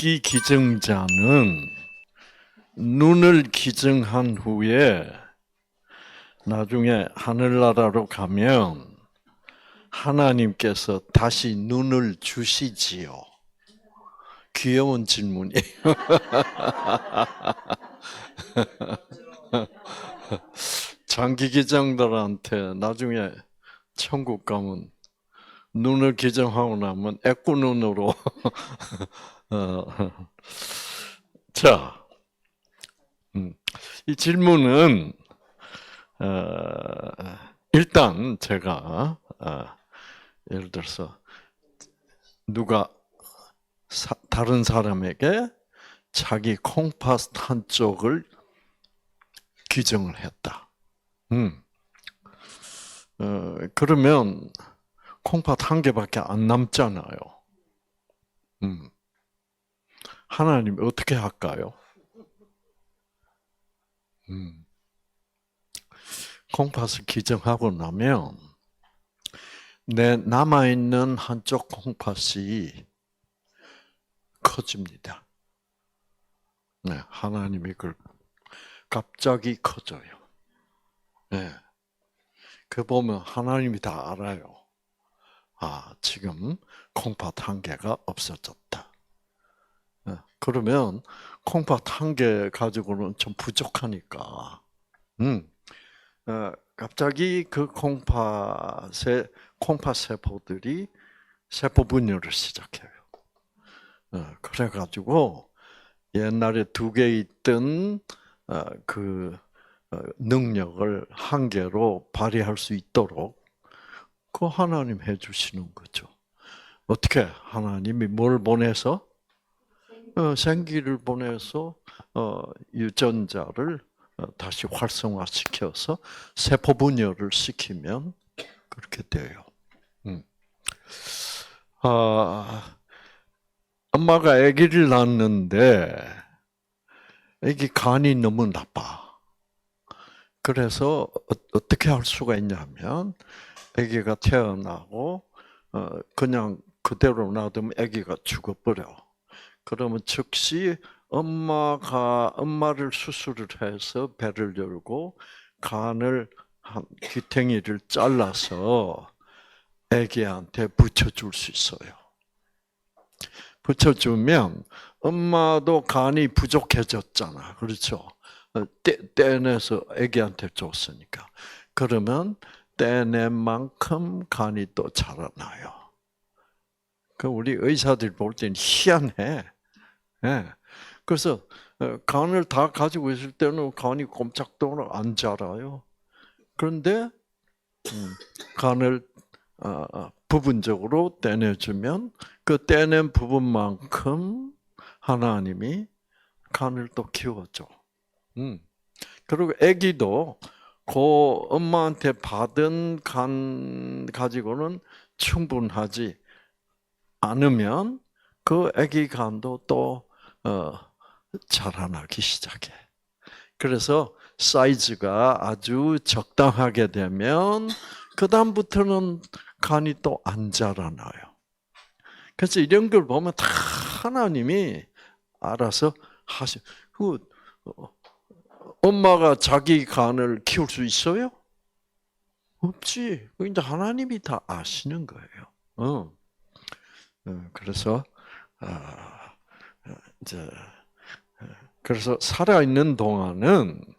장기 기증자는 눈을 기증한 후에 나중에 하늘나라로 가면 하나님께서 다시 눈을 주시지요. 귀여운 질문이에요. 장기 기증자들한테 나중에 천국 가면 눈을 기증하고 나면 애꾸 눈으로 자, 이 질문은 일단 제가 예를 들어서 누가 다른 사람에게 자기 콩팥 한쪽을 기증을 했다. 그러면 콩팥 한 개밖에 안 남잖아요. 하나님이 어떻게 할까요? 콩팥을 기증하고 나면 내 남아있는 한쪽 콩팥이 커집니다. 네, 하나님이 그걸 갑자기 커져요. 네. 그 보면 하나님이 다 알아요. 아, 지금 콩팥 한 개가 없어졌다. 네. 그러면 콩팥 한 개 가지고는 좀 부족하니까, 갑자기 그 콩팥 세포들이 세포 분열을 시작해요. 그래가지고 옛날에 2개 있던 그 능력을 1개로 발휘할 수 있도록 그 하나님 해주시는 거죠. 어떻게 하나님이 뭘 보내서 생기를 보내서 유전자를 다시 활성화시켜서 세포 분열을 시키면 그렇게 돼요. 엄마가 아기를 낳았는데 아기 간이 너무 나빠. 그래서 어떻게 할 수가 있냐면 아기가 태어나고 그냥 그대로 놔두면 아기가 죽어버려. 그러면 즉시 엄마를 수술을 해서 배를 열고 간을 귀퉁이를 잘라서 아기한테 붙여줄 수 있어요. 붙여주면 엄마도 간이 부족해졌잖아. 그렇죠? 떼내서 아기한테 줬으니까. 그러면 떼낸 만큼 간이 또 자라나요. 그 우리 의사들 볼 때는 희한해. 네. 그래서 간을 다 가지고 있을 때는 간이 꼼짝도 안 자라요. 그런데 간을 부분적으로 떼내주면 그 떼낸 부분만큼 하나님이 간을 또 키워줘. 그리고 아기도 그 엄마한테 받은 간 가지고는 충분하지 않으면 그 아기 간도 또 자라나기 시작해. 그래서 사이즈가 아주 적당하게 되면 그 다음부터는 간이 또 안 자라나요. 그래서 이런 걸 보면 다 하나님이 알아서 엄마가 자기 간을 키울 수 있어요? 없지. 이제 하나님이 다 아시는 거예요. 그래서 이제 그래서 살아있는 동안은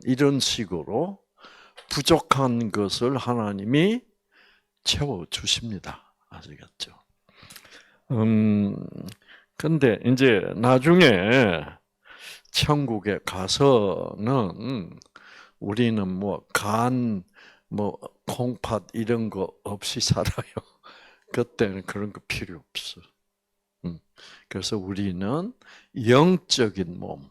이런 식으로 부족한 것을 하나님이 채워 주십니다. 아시겠죠? 근데 이제 나중에 천국에 가서는 우리는 콩팥 이런 거 없이 살아요. 그때는 그런 거 필요 없어. 그래서 우리는 영적인 몸.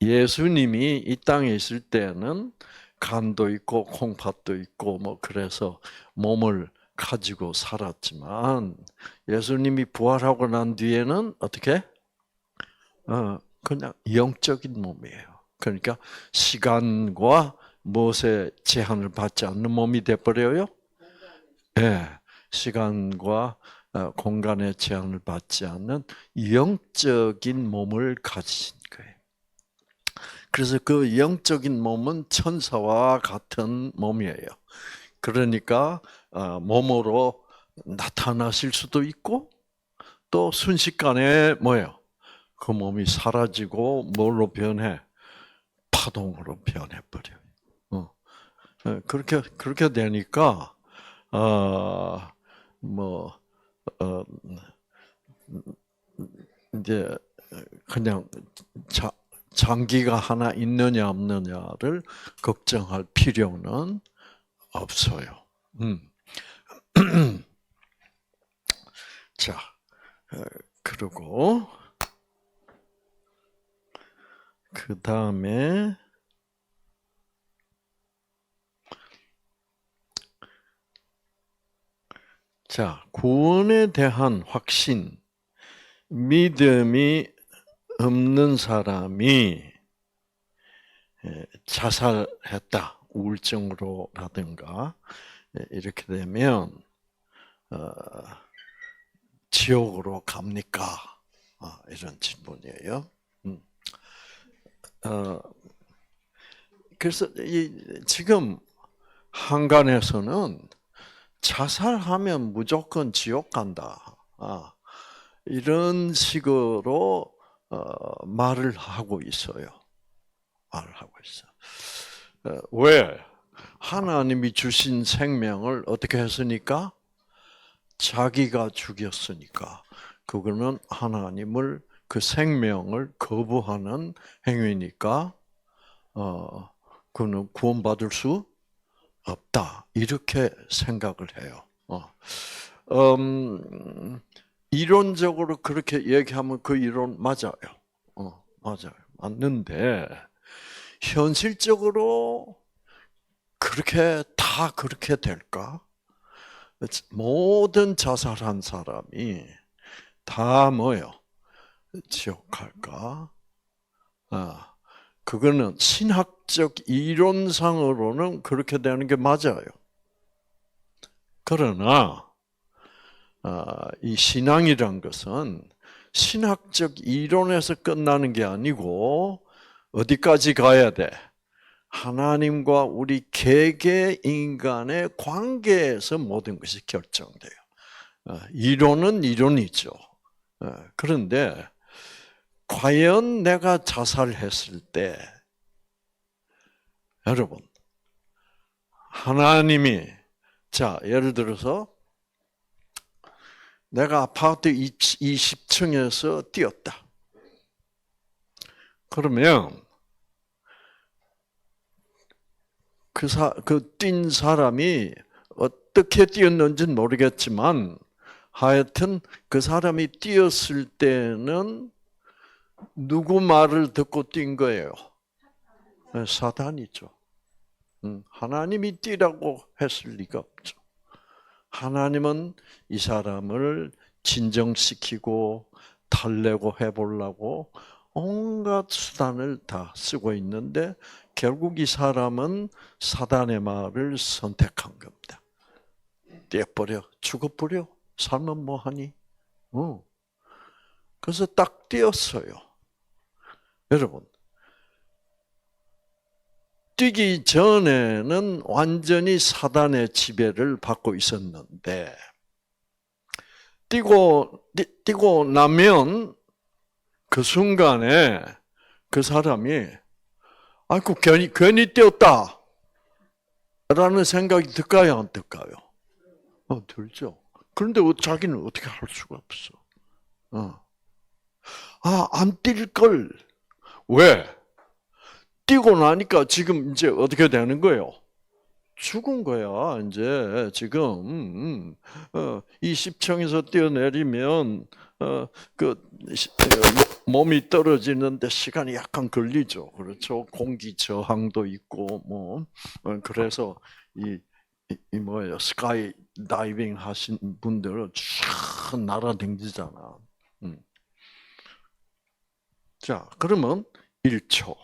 예수님이 이 땅에 있을 때는 간도 있고 콩팥도 있고 그래서 몸을 가지고 살았지만 예수님이 부활하고 난 뒤에는 어떻게? 그냥 영적인 몸이에요. 그러니까 시간과 무엇에 제한을 받지 않는 몸이 돼버려요. 예, 시간과 공간의 제한을 받지 않는 영적인 몸을 가지신 거예요. 그래서 그 영적인 몸은 천사와 같은 몸이에요. 그러니까 몸으로 나타나실 수도 있고 또 순식간에 뭐예요? 그 몸이 사라지고 뭘로 변해? 파동으로 변해버려요. 그렇게 되니까 뭐 이제 그냥 장기가 하나 있느냐 없느냐를 걱정할 필요는 없어요. 자, 그리고 그 다음에 자, 구원에 대한 확신, 믿음이 없는 사람이 자살했다, 우울증으로라든가 이렇게 되면 지옥으로 갑니까? 이런 질문이에요. 그래서 지금 한간에서는 자살하면 무조건 지옥 간다. 이런 식으로 말을 하고 있어요. 왜? 하나님이 주신 생명을 어떻게 했으니까? 자기가 죽였으니까. 그거는 하나님을 그 생명을 거부하는 행위니까 그는 구원받을 수 없다. 이렇게 생각을 해요. 이론적으로 그렇게 얘기하면 그 이론 맞아요. 맞아요. 맞는데 현실적으로 다 그렇게 될까? 모든 자살한 사람이 다 뭐요? 지옥 갈까? 그거는 신학적 이론상으로는 그렇게 되는 게 맞아요. 그러나 이 신앙이란 것은 신학적 이론에서 끝나는 게 아니고 어디까지 가야 돼? 하나님과 우리 개개 인간의 관계에서 모든 것이 결정돼요. 이론은 이론이죠. 그런데 과연 내가 자살했을 때 여러분 하나님이 자 예를 들어서 내가 아파트 20층에서 뛰었다. 그러면 그 뛴 사람이 어떻게 뛰었는지는 모르겠지만 하여튼 그 사람이 뛰었을 때는 누구 말을 듣고 뛴 거예요? 사단이죠. 하나님이 뛰라고 했을 리가 없죠. 하나님은 이 사람을 진정시키고 달래고 해보려고 온갖 수단을 다 쓰고 있는데 결국 이 사람은 사단의 말을 선택한 겁니다. 뛰어버려, 죽어버려, 살면 뭐하니? 그래서 딱 뛰었어요. 여러분, 뛰기 전에는 완전히 사단의 지배를 받고 있었는데 뛰고 나면 그 순간에 그 사람이 아이고 괜히 뛰었다 라는 생각이 들까요 안 들까요? 들죠. 그런데 자기는 어떻게 할 수가 없어. 안 뛸 걸. 왜? 뛰고 나니까 지금 이제 어떻게 되는 거예요? 죽은 거야. 이제 지금 20층에서 뛰어내리면 그 몸이 떨어지는데 시간이 약간 걸리죠. 그렇죠. 공기 저항도 있고 뭐 그래서 이 뭐예요? 스카이 다이빙 하신 분들은 쫙 날아다니잖아. 자, 그러면 1초,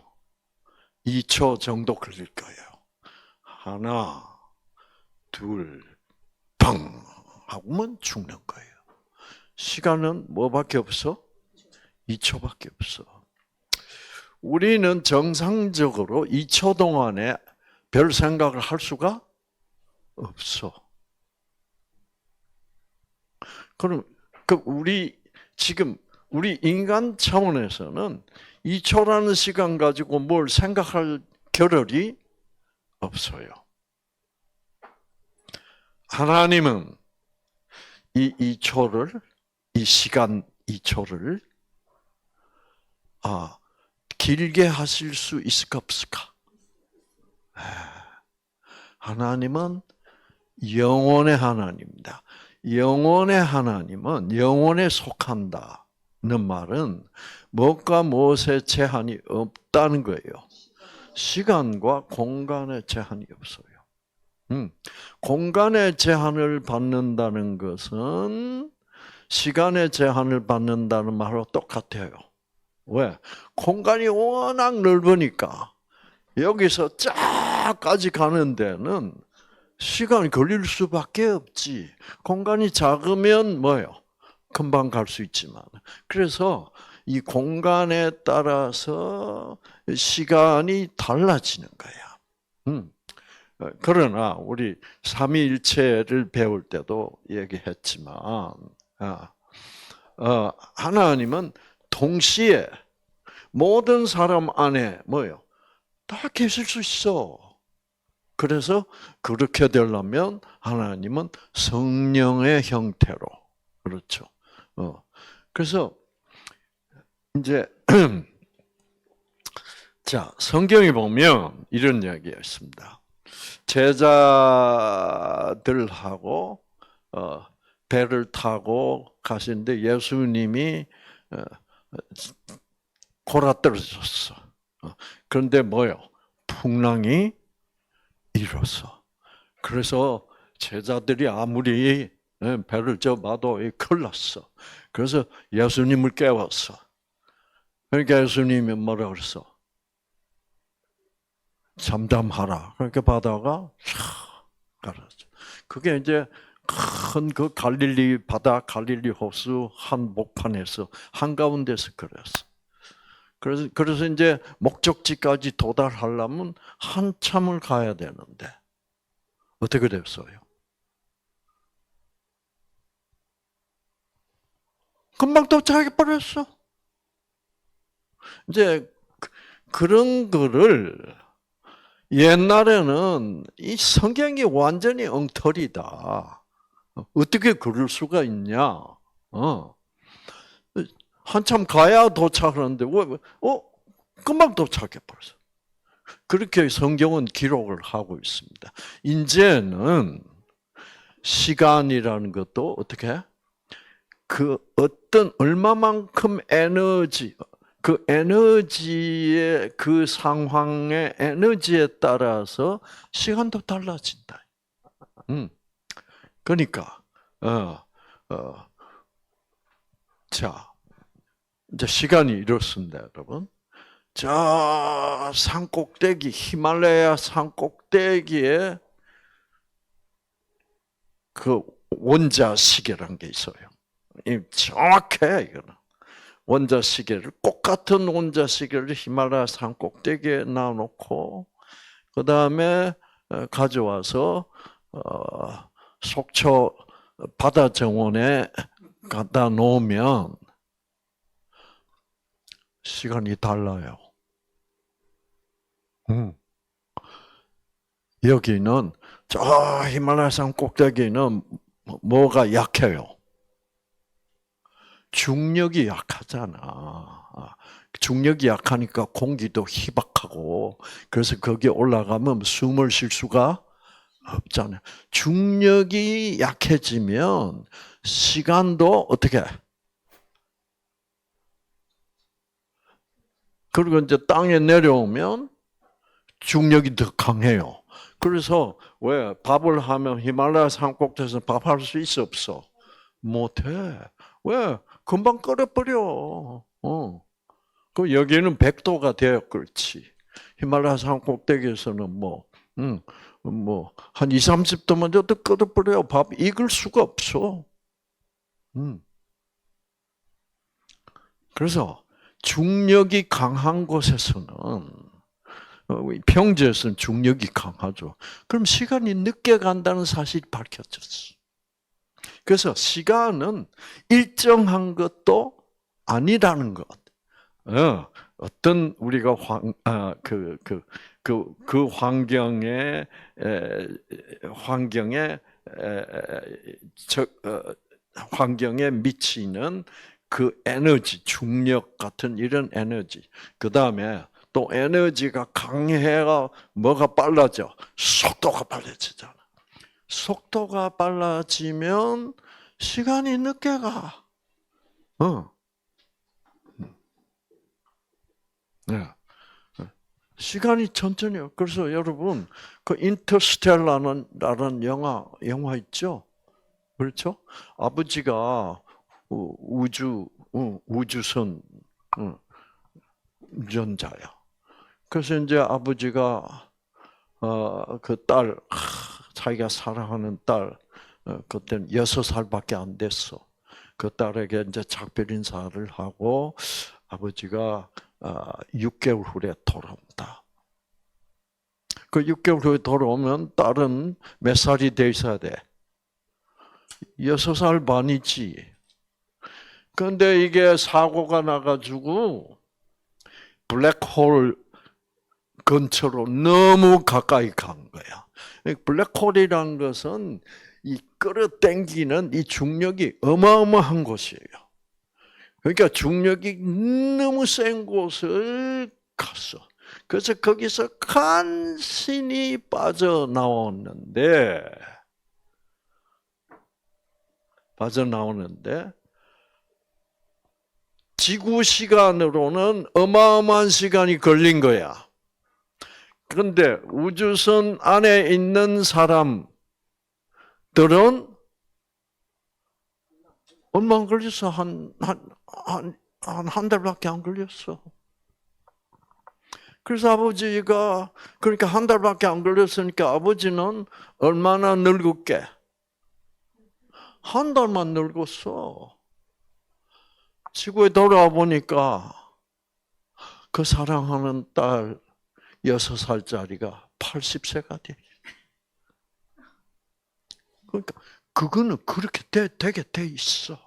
2초 정도 걸릴 거예요. 하나, 둘, 팡! 하고만 죽는 거예요. 시간은 뭐밖에 없어? 2초밖에 없어. 우리는 정상적으로 2초 동안에 별 생각을 할 수가 없어. 그럼 우리 인간 차원에서는 2초라는 시간 가지고 뭘 생각할 겨를이 없어요. 하나님은 이 시간 2초를 길게 하실 수 있을까 없을까? 하나님은 영원의 하나님입니다. 영원의 하나님은 영원에 속한다는 말은 무엇과 무엇에 제한이 없다는 거예요. 시간과 공간에 제한이 없어요. 공간의 제한을 받는다는 것은 시간의 제한을 받는다는 말과 똑같아요. 왜? 공간이 워낙 넓으니까 여기서 쫙까지 가는 데는 시간이 걸릴 수밖에 없지. 공간이 작으면 뭐예요? 금방 갈 수 있지만. 그래서 이 공간에 따라서 시간이 달라지는 거야. 그러나 우리 삼위일체를 배울 때도 얘기했지만 하나님은 동시에 모든 사람 안에 뭐예요? 다 계실 수 있어. 그래서 그렇게 되려면 하나님은 성령의 형태로 그렇죠. 그래서 이제 자 성경에 보면 이런 이야기가 있습니다. 제자들하고 배를 타고 가시는데 예수님이 골아떨어졌어. 그런데 뭐요? 풍랑이 일었어. 그래서 제자들이 아무리 배를 져봐도 큰일 났어. 그래서 예수님을 깨웠어. 그러니까 예수님이 뭐라 그랬어? 잠잠하라. 그렇게 바다가 촥 가라앉아. 그게 이제 큰 그 갈릴리 바다, 갈릴리 호수 한복판에서 한가운데서 그랬어. 그래서 이제 목적지까지 도달하려면 한참을 가야 되는데 어떻게 됐어요? 금방 도착해 버렸어. 이제 그런 거를 옛날에는 이 성경이 완전히 엉터리다. 어떻게 그럴 수가 있냐? 한참 가야 도착하는데 금방 도착해 버렸어. 그렇게 성경은 기록을 하고 있습니다. 이제는 시간이라는 것도 어떻게 그 어떤 얼마만큼 그 에너지의 그 상황의 에너지에 따라서 시간도 달라진다. 그러니까 자 이제 시간이 이렇습니다, 여러분. 저 산꼭대기 히말라야 산꼭대기에 그 원자시계라는 게 있어요. 정확해 이거는. 원자시계를 똑같은 원자시계를 히말라야 산꼭대기에 놔놓고 그 다음에 가져와서 속초 바다 정원에 갖다 놓으면 시간이 달라요. 여기는 저 히말라야 산 꼭대기는 뭐가 약해요? 중력이 약하잖아. 중력이 약하니까 공기도 희박하고 그래서 거기에 올라가면 숨을 쉴 수가 없잖아요. 중력이 약해지면 시간도 어떻게? 그리고 이제 땅에 내려오면 중력이 더 강해요. 그래서 왜 밥을 하면 히말라야 산 꼭대기에서 밥할 수 있어 없어? 못해. 왜? 금방 끓여버려. 그 여기는 100도가 돼야 그렇지. 히말라야 산 꼭대기에서는 한 20, 30도만 돼도 끓여버려. 밥 익을 수가 없어. 그래서 중력이 강한 곳에서는 평지에서는 중력이 강하죠. 그럼 시간이 늦게 간다는 사실이 밝혀졌어. 그래서 시간은 일정한 것도 아니라는 것. 어떤 우리가 그 환경에 미치는 그 에너지, 중력 같은 이런 에너지. 그 다음에 또 에너지가 강해가 뭐가 빨라져? 속도가 빨라지잖아. 속도가 빨라지면 시간이 늦게 가. 네. 시간이 천천히. 그래서 여러분 그 인터스텔라라는 영화 있죠? 그렇죠? 아버지가 우주선 운전자야. 그래서 이제 아버지가 그 딸, 자기가 사랑하는 딸, 그때는 6살밖에 안 됐어. 그 딸에게 이제 작별 인사를 하고 아버지가 6개월 후에 돌아온다. 그 6개월 후에 돌아오면 딸은 몇 살이 돼 있어야 돼? 6살 반이지. 그런데 이게 사고가 나가지고 블랙홀 근처로 너무 가까이 간 거야. 블랙홀이라는 것은 이 끌어당기는 이 중력이 어마어마한 곳이에요. 그러니까 중력이 너무 센 곳을 갔어. 그래서 거기서 간신히 빠져나오는데 지구 시간으로는 어마어마한 시간이 걸린 거야. 그런데 우주선 안에 있는 사람들은 얼마 안 걸렸어. 한 달밖에 안 걸렸어. 그래서 아버지가, 그러니까 한 달밖에 안 걸렸으니까 아버지는 얼마나 늙었게? 한 달만 늙었어. 지구에 돌아와 보니까 그 사랑하는 딸 6살짜리가 80세가 돼. 그러니까 그거는 그렇게 되게 돼 있어.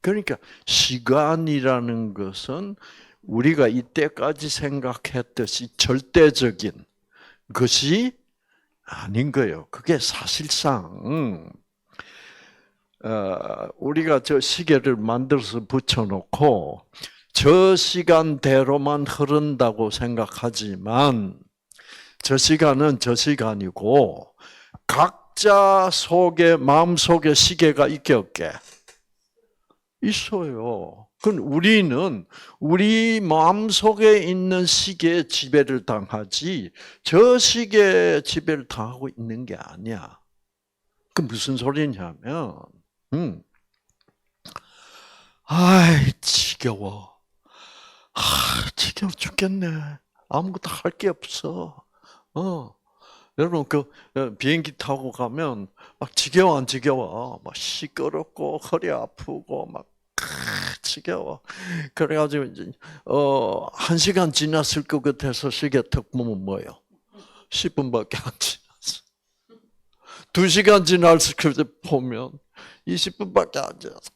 그러니까 시간이라는 것은 우리가 이때까지 생각했듯이 절대적인 것이 아닌 거예요. 그게 사실상 우리가 저 시계를 만들어서 붙여놓고 저 시간대로만 흐른다고 생각하지만 저 시간은 저 시간이고 각자 속에 마음속에 시계가 있게 없게 있어요. 그럼 우리는 우리 마음속에 있는 시계에 지배를 당하지 저 시계에 지배를 당하고 있는 게 아니야. 그 무슨 소리냐면 아이 지겨워. 지겨워 죽겠네. 아무것도 할 게 없어. 여러분 그 비행기 타고 가면 막 지겨워 안 지겨워? 막 시끄럽고 허리 아프고 막 지겨워. 그래가지고 이제 1시간 지났을 것 같아서 시계 턱 보면 뭐예요? 10분밖에 안 지났어. 2시간 지났을 것 보면 20분밖에 안 지났어.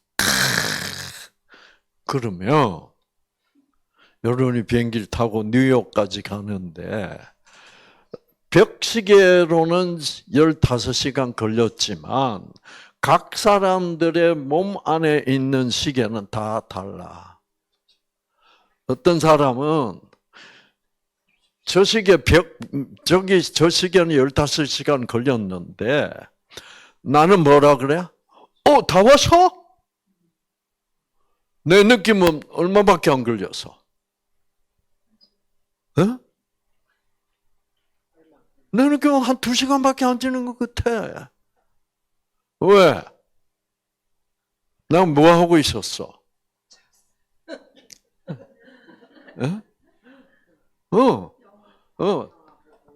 그러면 여러분이 비행기를 타고 뉴욕까지 가는데 벽시계로는 15시간 걸렸지만 각 사람들의 몸 안에 있는 시계는 다 달라. 어떤 사람은 저 시계는 15시간 걸렸는데 나는 뭐라 그래? 다 왔어? 내 느낌은 얼마밖에 안 걸렸어? 내 느낌은 한 2시간밖에 안 지는 것 같아. 왜? 난 뭐 하고 있었어?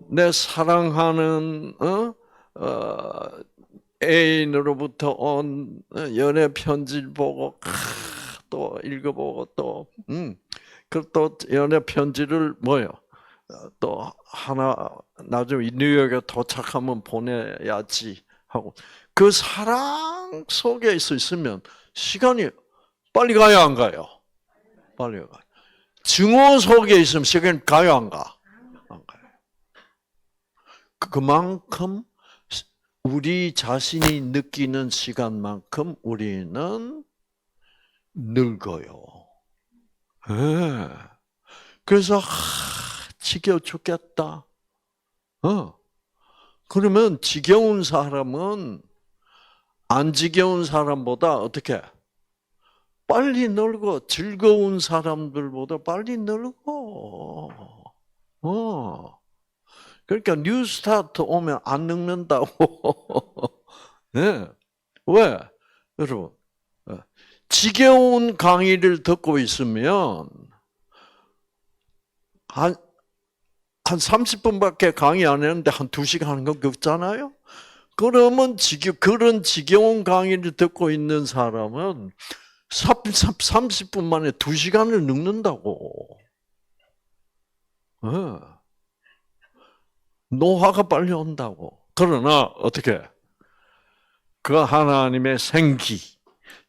내 사랑하는 애인으로부터 온 연애 편지를 보고 또 읽어보고 또 그또 연애 편지를 뭐요? 또 하나 나중에 뉴욕에 도착하면 보내야지 하고 그 사랑 속에 있으면 시간이 빨리 가요 안 가요? 빨리 가요. 증오 속에 있으면 시간이 가요 안 가? 안 가요. 그만큼 우리 자신이 느끼는 시간만큼 우리는 늙어요. 네. 그래서 지겨워 죽겠다. 그러면 지겨운 사람은 안 지겨운 사람보다 어떻게 빨리 늙어. 즐거운 사람들보다 빨리 늙어. 그러니까 뉴스타트 오면 안 늙는다고. 네. 왜? 여러분, 지겨운 강의를 듣고 있으면 한 30분밖에 강의 안 했는데 한 2시간 하는 거 없잖아요? 그러면 그런 지겨운 강의를 듣고 있는 사람은 30분 만에 2시간을 늙는다고. 노화가 빨리 온다고. 그러나 어떻게? 그 하나님의 생기,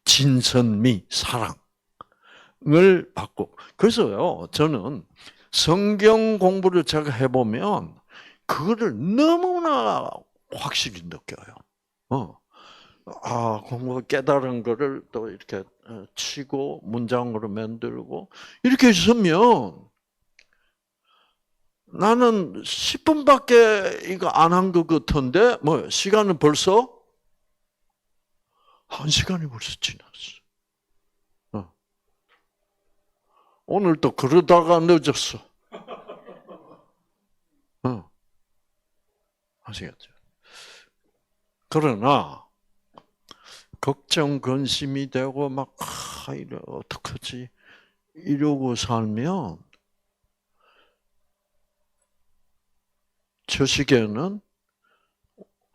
진선미, 사랑을 받고. 그래서요, 저는 성경 공부를 제가 해보면 그거를 너무나 확실히 느껴요. 공부 깨달은 거를 또 이렇게 치고 문장으로 만들고 이렇게 있으면 나는 10분밖에 이거 안 한 것 같은데 뭐 시간은 벌써 1시간이 벌써 지났어. 오늘 또 그러다가 늦었어. 아시겠죠? 그러나 걱정 근심이 되고 막 이래 어떡하지 이러고 살면 저 시계는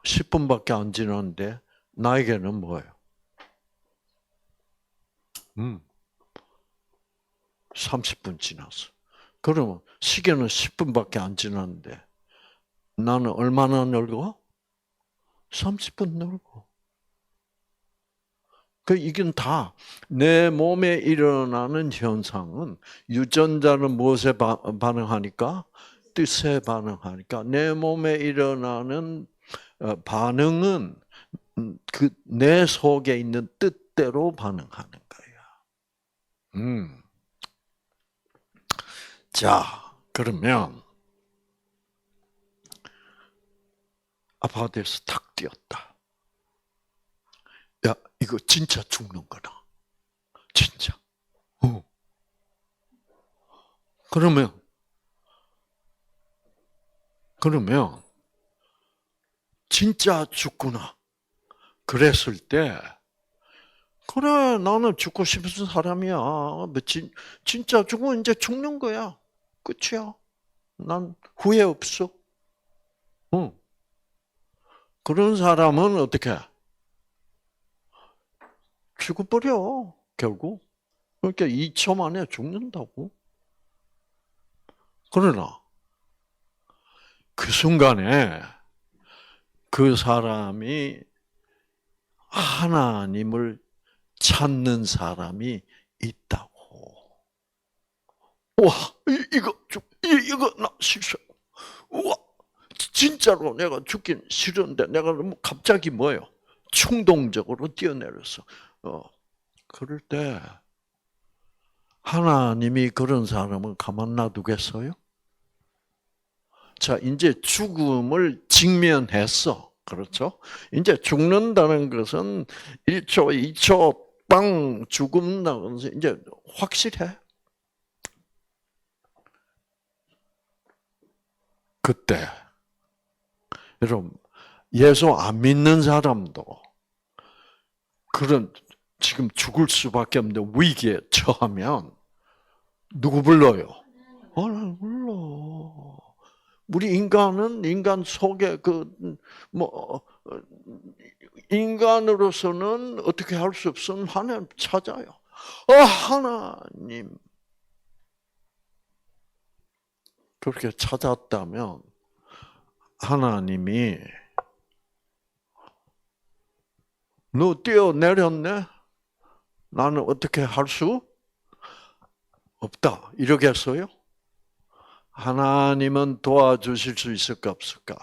10분밖에 안 지났는데 나에게는 뭐예요? 30분 지났어. 그러면 시계는 10분밖에 안 지났는데 나는 얼마나 늙어? 30분 늙어. 이건 다 내 몸에 일어나는 현상은 유전자는 무엇에 반응하니까? 뜻에 반응하니까 내 몸에 일어나는 반응은 그 내 속에 있는 뜻대로 반응하는 거야. 자, 그러면 아파트에서 탁 뛰었다. 야, 이거 진짜 죽는 거다. 진짜. 그러면 진짜 죽구나. 그랬을 때 그래 나는 죽고 싶은 사람이야. 진짜 죽으면 이제 죽는 거야. 끝이야. 난 후회 없어. 그런 사람은 어떻게 죽어버려 결국. 그러니까 2초 만에 죽는다고. 그러나 그 순간에 그 사람이 하나님을 찾는 사람이 있다고. 와, 이거 나 싫어. 와, 진짜로 내가 죽긴 싫은데 내가 너무 갑자기 뭐예요? 충동적으로 뛰어내렸어. 그럴 때 하나님이 그런 사람을 가만 놔두겠어요? 자, 이제 죽음을 직면했어. 그렇죠? 이제 죽는다는 것은 1초, 2초 빵 죽음다는 것은 이제 확실해. 그때 여러분 예수 안 믿는 사람도 그런 지금 죽을 수밖에 없는 위기에 처하면 누구 불러요? 불러. 우리 인간 속에 인간으로서는 어떻게 할 수 없으면 하나님 찾아요. 하나님. 그렇게 찾았다면 하나님이 너 뛰어내렸네? 나는 어떻게 할 수 없다. 이러겠어요? 하나님은 도와주실 수 있을까 없을까?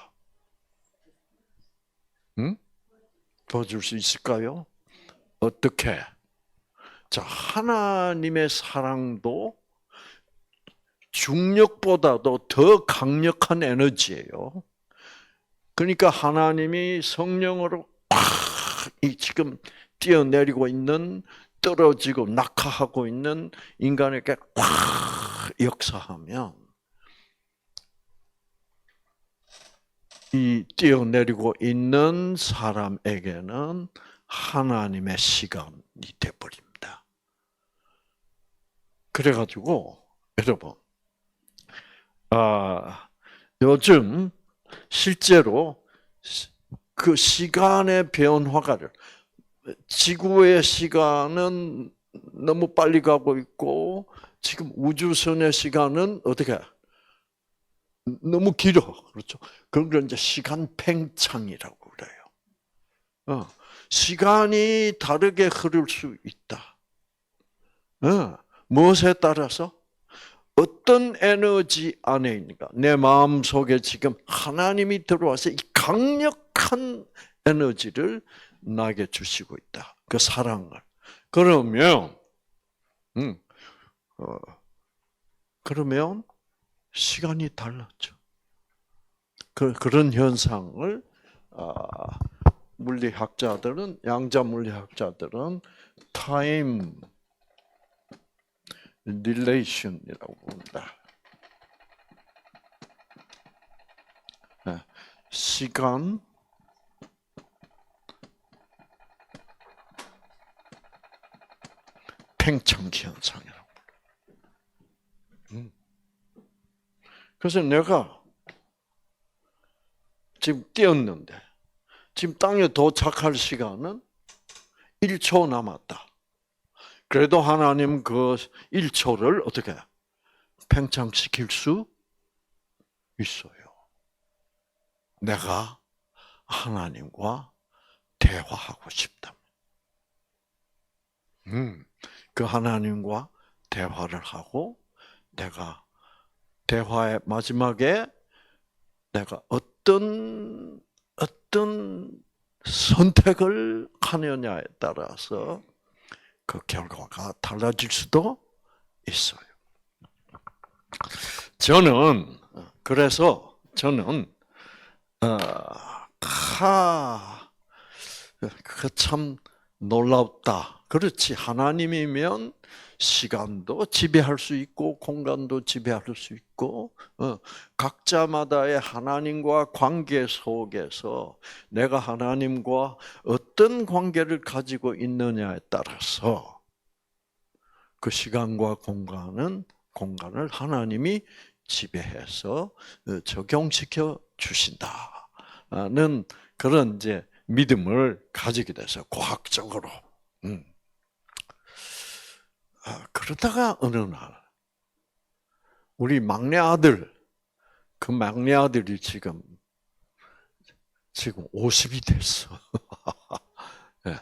응? 도와줄 수 있을까요? 어떻게? 자, 하나님의 사랑도 중력보다도 더 강력한 에너지예요. 그러니까 하나님이 성령으로 이 지금 뛰어내리고 있는, 떨어지고 낙하하고 있는 인간에게 꽉 역사하면 이 뛰어내리고 있는 사람에게는 하나님의 시간이 돼버립니다. 그래가지고 여러분, 요즘 실제로 그 시간의 변화를, 지구의 시간은 너무 빨리 가고 있고 지금 우주선의 시간은 어떻게 너무 길어. 그렇죠? 그런 걸 이제 시간 팽창이라고 그래요. 시간이 다르게 흐를 수 있다. 무엇에 따라서? 어떤 에너지 안에 있는가? 내 마음 속에 지금 하나님이 들어와서 이 강력한 에너지를 나게 주시고 있다. 그 사랑을. 그러면, 그러면 시간이 달랐죠. 그런 현상을 물리학자들은, 양자 물리학자들은 타임 릴레이션이라고 부릅니다. 시간 팽창 현상이라고. 그래서 내가 지금 뛰었는데 지금 땅에 도착할 시간은 1초 남았다. 그래도 하나님 그 1초를 어떻게 팽창시킬 수 있어요. 내가 하나님과 대화하고 싶다. 그 하나님과 대화를 하고 내가 대화의 마지막에 내가 어떤 선택을 하느냐에 따라서 그 결과가 달라질 수도 있어요. 그래서 저는 그 참 놀랍다. 그렇지. 하나님이면 시간도 지배할 수 있고 공간도 지배할 수 있고 각자마다의 하나님과 관계 속에서 내가 하나님과 어떤 관계를 가지고 있느냐에 따라서 그 시간과 공간을 하나님이 지배해서 적용시켜 주신다는 그런 이제 믿음을 가지게 돼서 과학적으로. 그러다가 어느 날 우리 막내 아들, 그 막내 아들이 지금 50이 됐어. 네.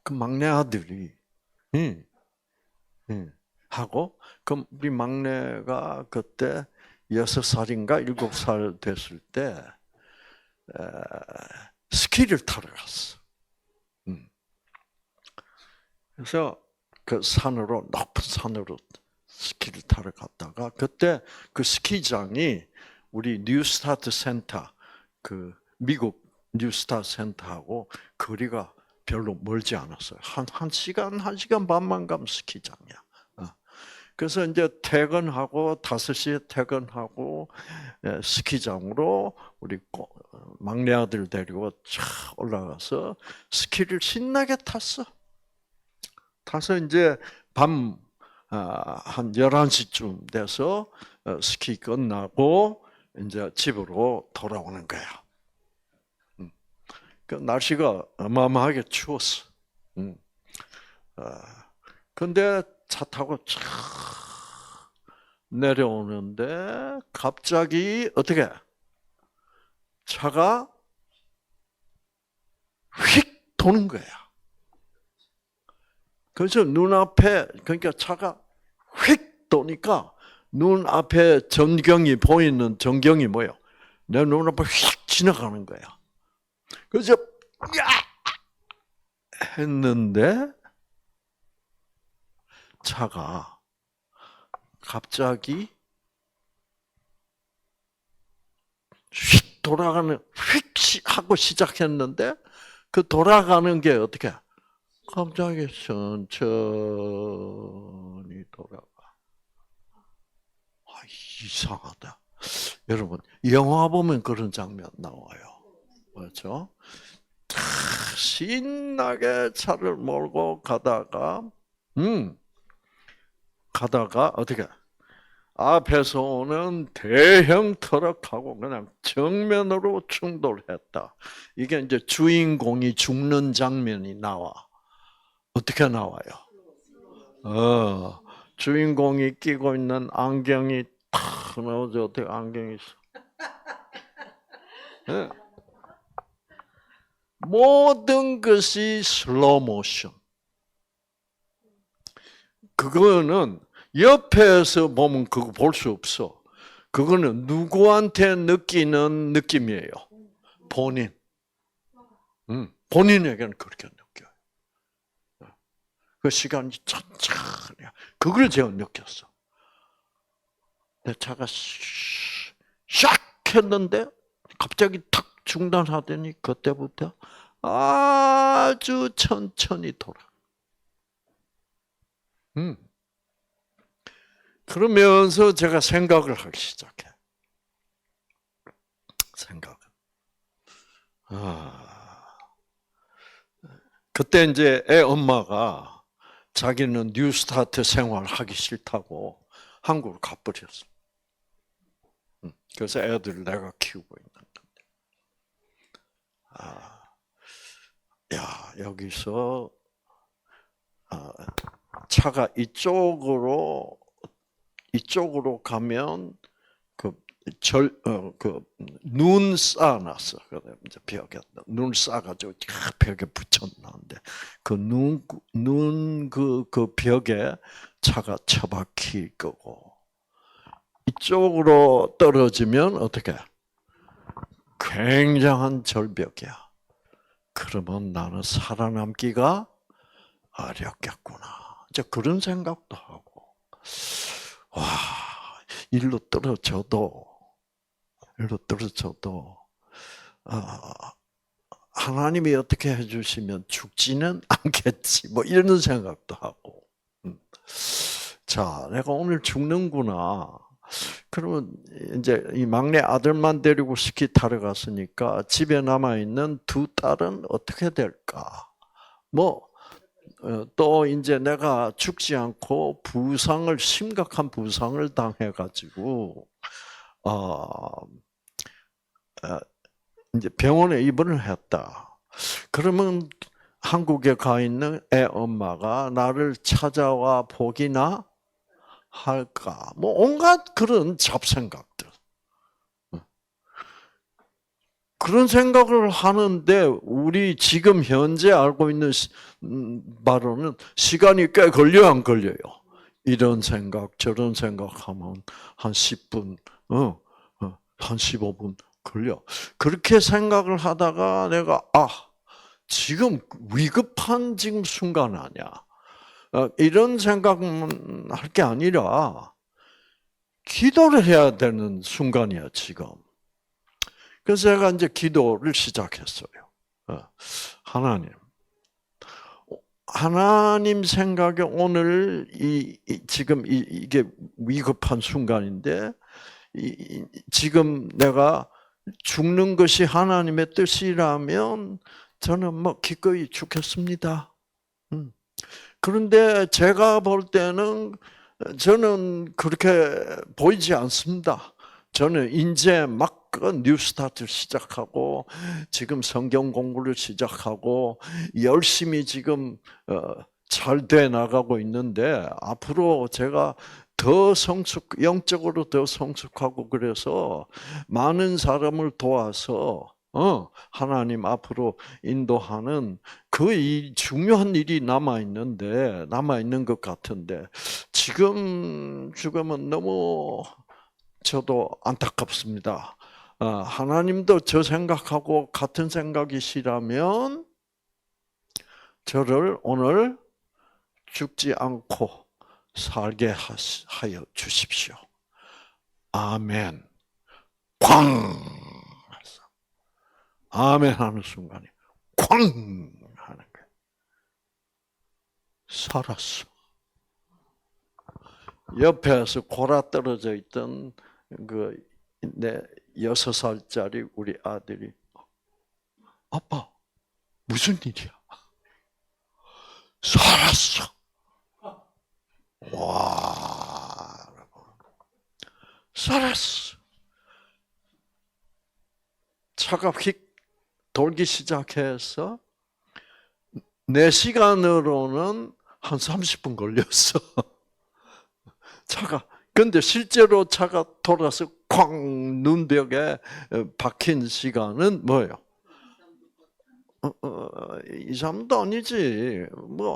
그 막내 아들이 하고 그 우리 막내가 그때 6살인가 7살 됐을 때 스키를 타러 갔어. 그래서 그 높은 산으로 스키를 타러 갔다가 그때 그 스키장이 우리 뉴스타트 센터, 그 미국 뉴스타트 센터하고 거리가 별로 멀지 않았어요. 한 시간 반만 가면 스키장이야. 그래서 이제 퇴근하고 5시에 퇴근하고 스키장으로 우리 막내 아들 데리고 쫙 올라가서 스키를 신나게 탔어. 타서 이제 밤 한 11시쯤 돼서 스키 끝나고 이제 집으로 돌아오는 거야. 그 날씨가 어마어마하게 추웠어. 근데 차 타고 촤 내려오는데 갑자기 어떻게 차가 휙 도는 거야. 그래서 눈앞에 그러니까 차가 휙 도니까 눈앞에 전경이 보이는 전경이 뭐예요? 내 눈앞에 휙 지나가는 거야. 그래서 야 했는데 차가 갑자기 휙 돌아가는 휙 하고 시작했는데 그 돌아가는 게 어떻게 갑자기 천천히 돌아가. 이상하다. 여러분 영화 보면 그런 장면 나와요. 그렇죠? 신나게 차를 몰고 가다가 어떻게 앞에서 오는 대형 트럭하고 그냥 정면으로 충돌했다. 이게 이제 주인공이 죽는 장면이 나와. 어떻게 나와요? 주인공이 끼고 있는 안경이 탁 나오죠. 어떻게 안경이 있어? 네. 모든 것이 슬로우 모션. 그거는 옆에서 보면 그거 볼 수 없어. 그거는 누구한테 느끼는 느낌이에요? 본인. 본인에게는 그렇게 느껴요. 그 시간이 천천히. 그걸 제가 느꼈어. 내 차가 샥 했는데 갑자기 탁 중단하더니 그때부터 아주 천천히 돌아. 그러면서 제가 생각을 하기 시작해. 생각. 그때 이제 애 엄마가 자기는 뉴스타트 생활하기 싫다고 한국으로 가버렸어. 그래서 애들 내가 키우고 있는 건데. 야, 여기서 차가 이쪽으로 가면 눈 쌓아놨어. 이제 벽에 눈 쌓아가지고 벽에 붙였는데 그 벽에 차가 처박힐 거고 이쪽으로 떨어지면 어떻게? 굉장한 절벽이야. 그러면 나는 살아남기가 어렵겠구나. 이제 그런 생각도 하고, 와, 일로 떨어져도 하나님이 어떻게 해주시면 죽지는 않겠지. 뭐 이런 생각도 하고. 자, 내가 오늘 죽는구나. 그러면 이제 이 막내 아들만 데리고 스키 타러 갔으니까 집에 남아 있는 두 딸은 어떻게 될까? 또 이제 내가 죽지 않고 심각한 부상을 당해가지고 이제 병원에 입원을 했다. 그러면 한국에 가 있는 애 엄마가 나를 찾아와 보기나 할까? 온갖 그런 잡생각들. 그런 생각을 하는데 우리 지금 현재 알고 있는 바로는 시간이 꽤 걸려요, 안 걸려요? 이런 생각, 저런 생각하면 한 10분, 한 15분 걸려. 그렇게 생각을 하다가 내가 지금 위급한 지금 순간 아니야. 이런 생각만 할 게 아니라 기도를 해야 되는 순간이야, 지금. 그래서 제가 이제 기도를 시작했어요. 하나님 생각에 오늘 지금 이게 위급한 순간인데 지금 내가 죽는 것이 하나님의 뜻이라면 저는 기꺼이 죽겠습니다. 그런데 제가 볼 때는 저는 그렇게 보이지 않습니다. 저는 이제 막 뉴스타트를 시작하고 지금 성경 공부를 시작하고 열심히 지금 잘 돼 나가고 있는데 앞으로 제가 더 영적으로 더 성숙하고 그래서 많은 사람을 도와서 하나님 앞으로 인도하는 그 중요한 일이 남아 있는 것 같은데 지금은 너무 저도 안타깝습니다. 하나님도 저 생각하고 같은 생각이시라면 저를 오늘 죽지 않고 살게 하여 주십시오. 아멘. 쾅! 아멘 하는 순간에 쾅! 하는 거예요. 살았어. 옆에서 골아 떨어져 있던 내 6살짜리 우리 아들이 아빠 무슨 일이야? 살았어. 와, 살았어. 차가 휙 돌기 시작해서 4시간으로는 한 30분 걸렸어. 차가. 근데 실제로 차가 돌아서 쾅 눈벽에 박힌 시간은 뭐예요? 2, 3도 아니지.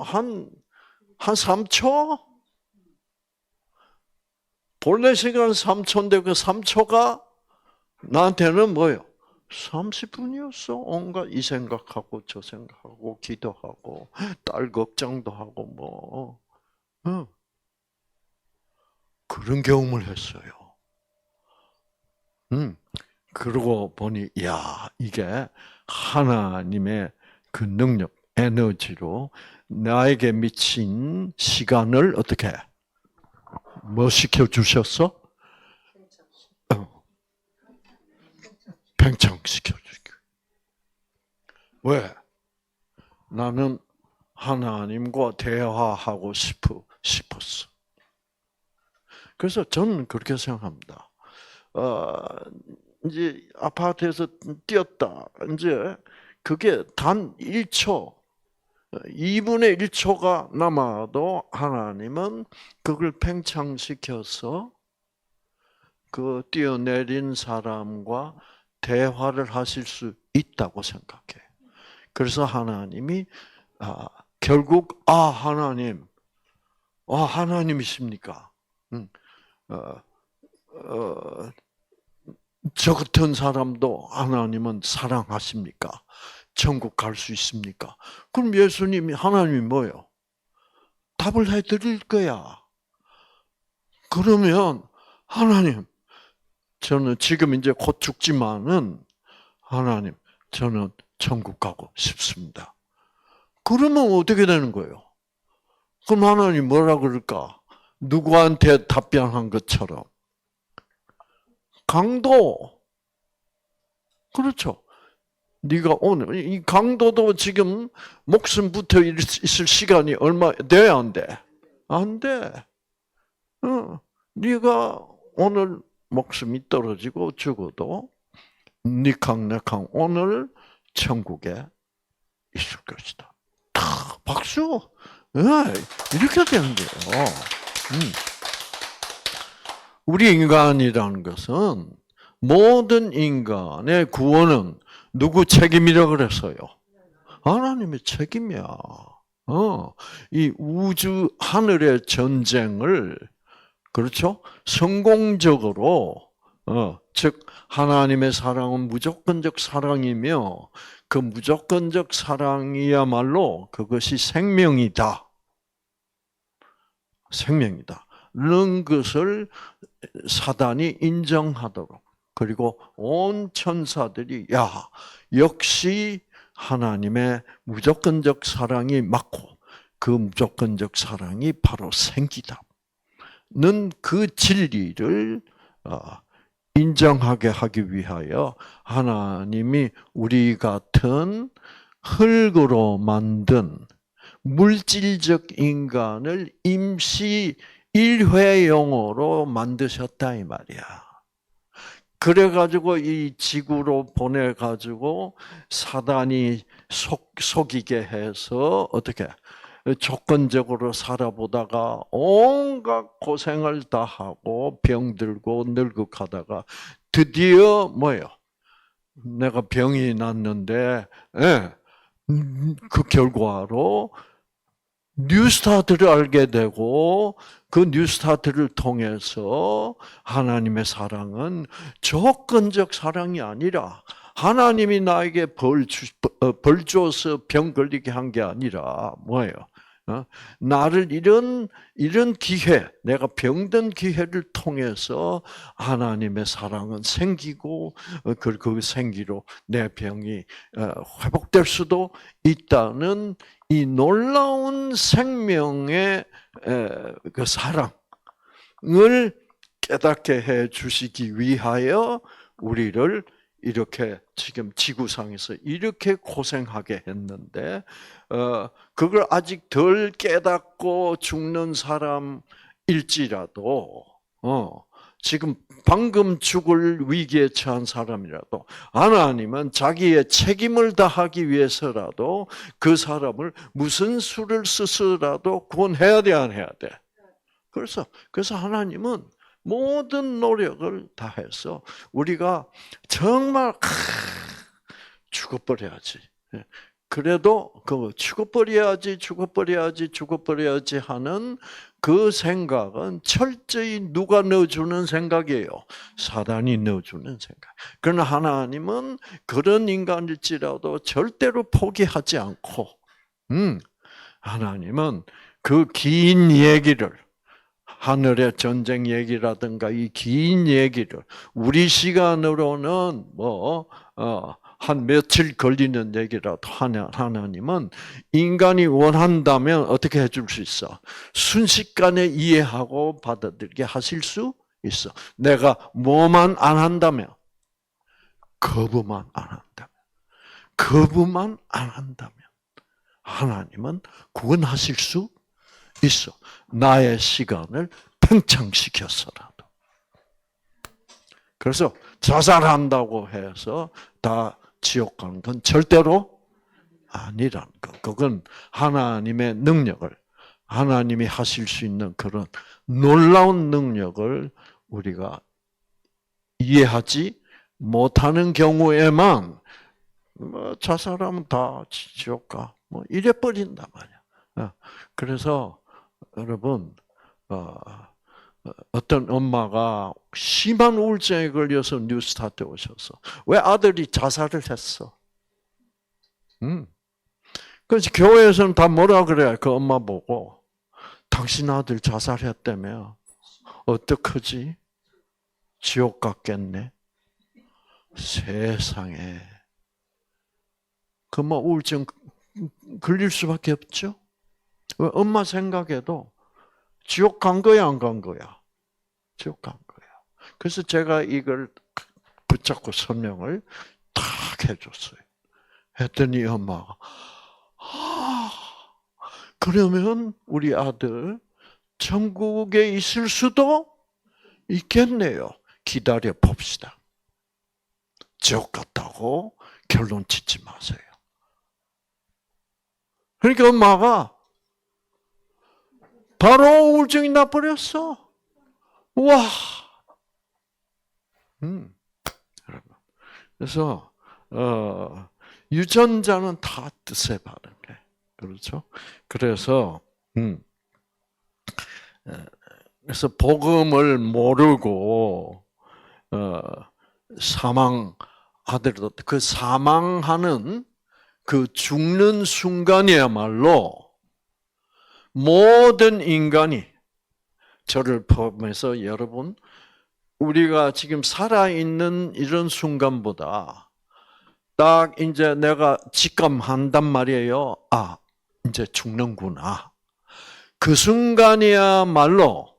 한 3초? 본래 시간 3초인데 그 3초가 나한테는 뭐예요? 30분이었어. 온갖 이 생각하고 저 생각하고 기도하고 딸 걱정도 하고 그런 경험을 했어요. 그러고 보니 이게 하나님의 그 능력, 에너지로 나에게 미친 시간을 어떻게 뭐 시켜주셨어? 팽창시켜주기. 왜? 나는 하나님과 대화하고 싶었어. 그래서 저는 그렇게 생각합니다. 이제 아파트에서 뛰었다. 이제 그게 단 1초, 2분의 1초가 남아도 하나님은 그걸 팽창시켜서 그 뛰어내린 사람과 대화를 하실 수 있다고 생각해. 그래서 하나님이 결국 하나님이십니까? 저 같은 사람도 하나님은 사랑하십니까? 천국 갈 수 있습니까? 그럼 예수님이 하나님이 뭐예요? 답을 해드릴 거야. 그러면 하나님, 저는 지금 이제 곧 죽지만은 하나님, 저는 천국 가고 싶습니다. 그러면 어떻게 되는 거예요? 그럼 하나님 뭐라 그럴까? 누구한테 답변한 것처럼. 강도. 그렇죠. 네가 오늘 이 강도도 지금 목숨 붙어 있을 시간이 얼마 돼야 안 돼? 안 돼. 네가 오늘 목숨이 떨어지고 죽어도 니캉네캉 오늘 천국에 있을 것이다. 박수. 이렇게 되는 거예요. 우리 인간이라는 것은 모든 인간의 구원은 누구 책임이라 그랬어요? 하나님의 책임이야. 이 우주 하늘의 전쟁을 그렇죠? 성공적으로 즉 하나님의 사랑은 무조건적 사랑이며 그 무조건적 사랑이야말로 그것이 생명이다. 는 것을 사단이 인정하도록 그리고 온 천사들이 역시 하나님의 무조건적 사랑이 맞고 그 무조건적 사랑이 바로 생기다. 는 그 진리를 인정하게 하기 위하여 하나님이 우리 같은 흙으로 만든 물질적 인간을 임시 일회용으로 만드셨다 이 말이야. 그래가지고 이 지구로 보내가지고 사단이 속이게 해서 어떻게 조건적으로 살아보다가 온갖 고생을 다 하고 병들고 늙어가다가 드디어 뭐예요? 내가 병이 났는데 그 결과로 뉴스타트를 알게 되고 그 뉴스타트를 통해서 하나님의 사랑은 조건적 사랑이 아니라 하나님이 나에게 벌 줘서 병 걸리게 한 게 아니라 뭐예요? 나를 이런 기회, 내가 병든 기회를 통해서 하나님의 사랑은 생기고 그 생기로 내 병이 회복될 수도 있다는 이 놀라운 생명의 그 사랑을 깨닫게 해 주시기 위하여 우리를 이렇게 지금 지구상에서 이렇게 고생하게 했는데 그걸 아직 덜 깨닫고 죽는 사람일지라도 지금 방금 죽을 위기에 처한 사람이라도 하나님은 자기의 책임을 다하기 위해서라도 그 사람을 무슨 수를 쓰서라도 구원해야 돼, 안 해야 돼? 그래서 하나님은 모든 노력을 다해서 우리가 정말 죽어버려야지. 그래도 그 죽어버려야지 하는 그 생각은 철저히 누가 넣어주는 생각이에요? 사단이 넣어주는 생각. 그러나 하나님은 그런 인간일지라도 절대로 포기하지 않고, 하나님은 그 긴 얘기를 하늘의 전쟁 얘기라든가 이 긴 얘기를 우리 시간으로는 한 며칠 걸리는 얘기라도 하나님은 인간이 원한다면 어떻게 해줄 수 있어? 순식간에 이해하고 받아들이게 하실 수 있어. 내가 뭐만 안 한다면, 거부만 안 한다면 하나님은 구원하실 수 있어. 나의 시간을 팽창시켜서라도. 그래서 자살한다고 해서 다 지옥 가는 건 절대로 아니라는 것. 그건 하나님의 능력을, 하나님이 하실 수 있는 그런 놀라운 능력을 우리가 이해하지 못하는 경우에만 자살하면 다 지옥 가. 이래 버린단 말이야. 그래서 여러분, 어떤 엄마가 심한 우울증에 걸려서 뉴스타트에 오셔서 왜 아들이 자살을 했어? 그래서 교회에서는 다 뭐라 그래? 그 엄마 보고 당신 아들 자살했다며? 어떡하지? 지옥 갔겠네. 세상에. 그 우울증 걸릴 수밖에 없죠. 엄마 생각에도 지옥 간 거야, 안 간 거야? 지옥 간 거야. 그래서 제가 이걸 붙잡고 설명을 탁 해줬어요. 했더니 엄마가, 그러면 우리 아들 천국에 있을 수도 있겠네요. 기다려 봅시다. 지옥 갔다고 결론 짓지 마세요. 그러니까 엄마가 바로 우울증이 나버렸어. 와. 그래서 유전자는 다 뜻에 바르게. 그렇죠? 그래서 복음을 모르고 사망하더라도 그 사망하는 그 죽는 순간이야말로 모든 인간이 저를 포함해서 여러분 우리가 지금 살아있는 이런 순간보다 딱 이제 내가 직감한단 말이에요. 아, 이제 죽는구나. 그 순간이야말로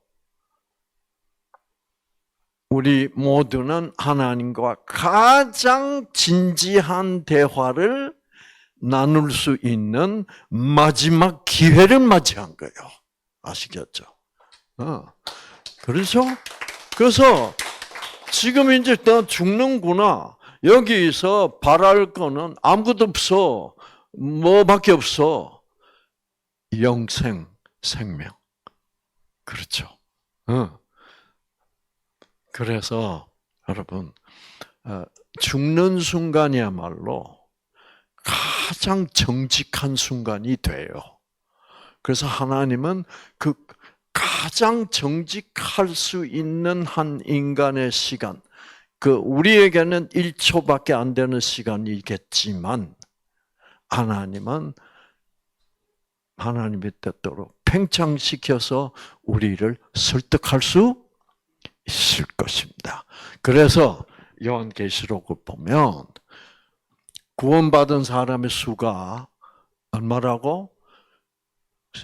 우리 모두는 하나님과 가장 진지한 대화를 나눌 수 있는 마지막 기회를 맞이한 거예요. 아시겠죠? 그렇죠? 그래서 지금 이제 너 죽는구나. 여기서 바랄 거는 아무것도 없어. 뭐밖에 없어. 영생, 생명. 그렇죠. 그래서 여러분 죽는 순간이야말로 가장 정직한 순간이 돼요. 그래서 하나님은 그 가장 정직할 수 있는 한 인간의 시간, 우리에게는 1초밖에 안 되는 시간이겠지만 하나님은 하나님의 뜻대로 팽창시켜서 우리를 설득할 수 있을 것입니다. 그래서 요한계시록을 보면 구원받은 사람의 수가 얼마라고?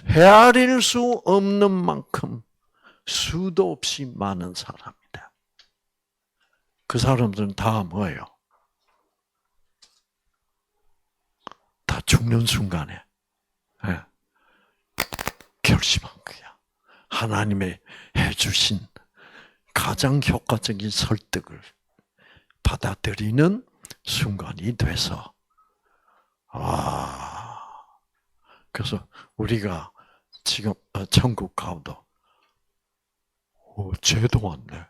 헤아릴 수 없는 만큼 수도 없이 많은 사람이다. 그 사람들은 다 뭐예요? 다 죽는 순간에 결심한 거야. 하나님의 해주신 가장 효과적인 설득을 받아들이는 순간이 돼서 그래서 우리가 지금 천국 가도 쟤도 왔네.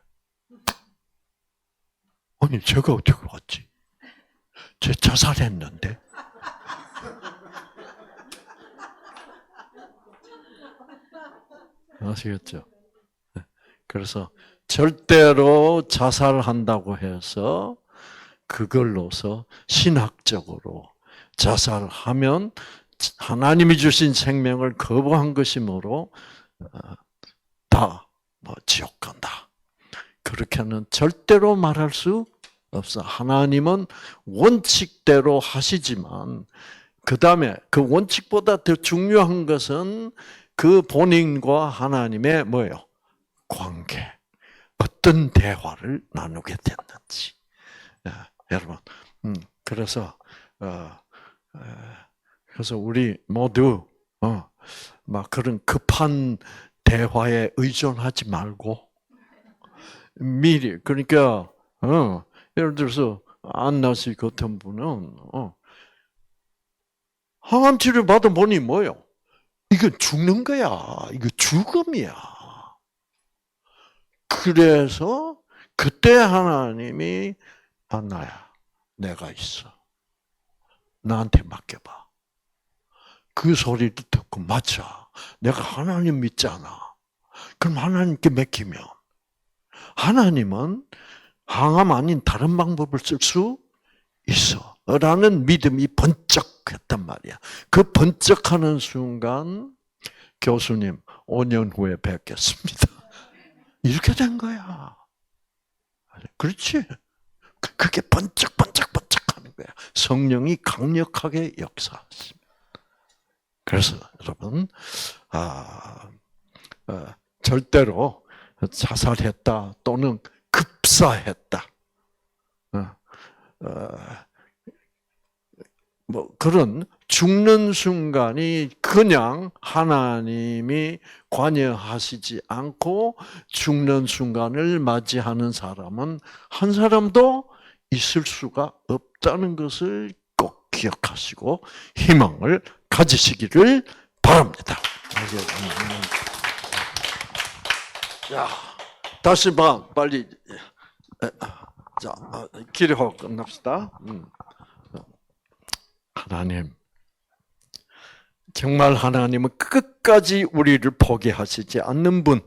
아니 쟤가 어떻게 왔지? 쟤 자살했는데. 아시겠죠? 그래서 절대로 자살한다고 해서 그걸로서 신학적으로 자살하면 하나님이 주신 생명을 거부한 것이므로 다 지옥 간다. 그렇게는 절대로 말할 수 없어. 하나님은 원칙대로 하시지만 그 다음에 그 원칙보다 더 중요한 것은 그 본인과 하나님의 뭐예요? 관계. 어떤 대화를 나누게 됐는지. 여러분, 그래서 우리 모두 막 그런 급한 대화에 의존하지 말고 미리 그러니까 예를 들어서 안나 씨 같은 분은 항암 치료 받아보니 뭐요? 이거 죽는 거야. 이거 죽음이야. 그래서 그때 하나님이 안나야, 내가 있어. 나한테 맡겨봐. 그 소리를 듣고 맞아. 내가 하나님 믿잖아. 그럼 하나님께 맡기면 하나님은 항암 아닌 다른 방법을 쓸 수 있어. 라는 믿음이 번쩍했단 말이야. 그 번쩍하는 순간 교수님 5년 후에 뵙겠습니다. 이렇게 된 거야. 그렇지? 그게 번쩍하는 거야. 성령이 강력하게 역사하십니다. 그래서 여러분, 절대로 자살했다 또는 급사했다. 그런 죽는 순간이 그냥 하나님이 관여하시지 않고 죽는 순간을 맞이하는 사람은 한 사람도 있을 수가 없다는 것을 꼭 기억하시고 희망을 가지시기를 바랍니다. 자, 다시 빨리 기도하고 끝납시다. 하나님, 정말 하나님은 끝까지 우리를 포기하시지 않는 분,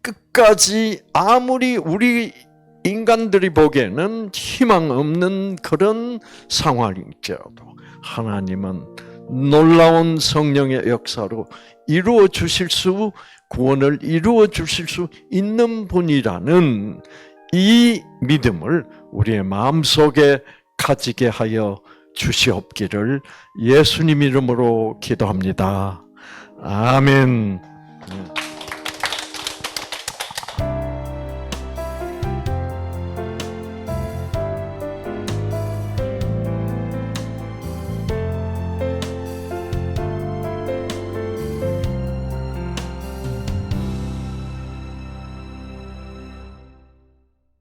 끝까지 아무리 우리 인간들이 보기에는 희망 없는 그런 상황일지라도 하나님은 놀라운 성령의 역사로 이루어 주실 수, 구원을 이루어 주실 수 있는 분이라는 이 믿음을 우리의 마음속에 가지게 하여 주시옵기를 예수님 이름으로 기도합니다. 아멘.